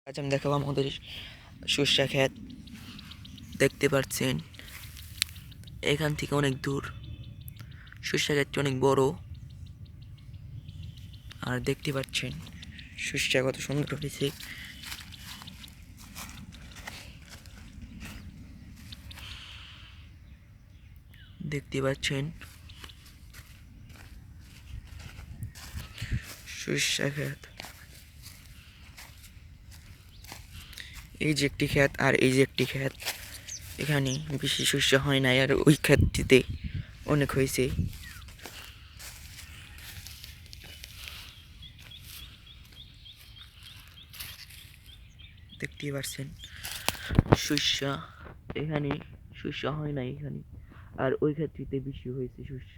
আজ আমি দেখাবো আমাদের সর্ষা ক্ষেত। দেখতে পাচ্ছেন এখান থেকে অনেক দূর। সর্ষা ক্ষেতটি অনেক বড়, আর দেখতে পাচ্ছেন সর্ষা কত সুন্দর হয়েছে। দেখতে পাচ্ছেন সর্ষা ক্ষেত। এই যে একটি ক্ষেত আর এই যে একটি ক্ষেত। এখানে বেশি শস্য হয় নাই, আর ওই ক্ষেতটিতে অনেক হয়েছে। দেখতে পাচ্ছেন শস্য এখানে শস্য হয় নাই এখানে, আর ওই ক্ষেতটিতে বেশি হয়েছে শস্য।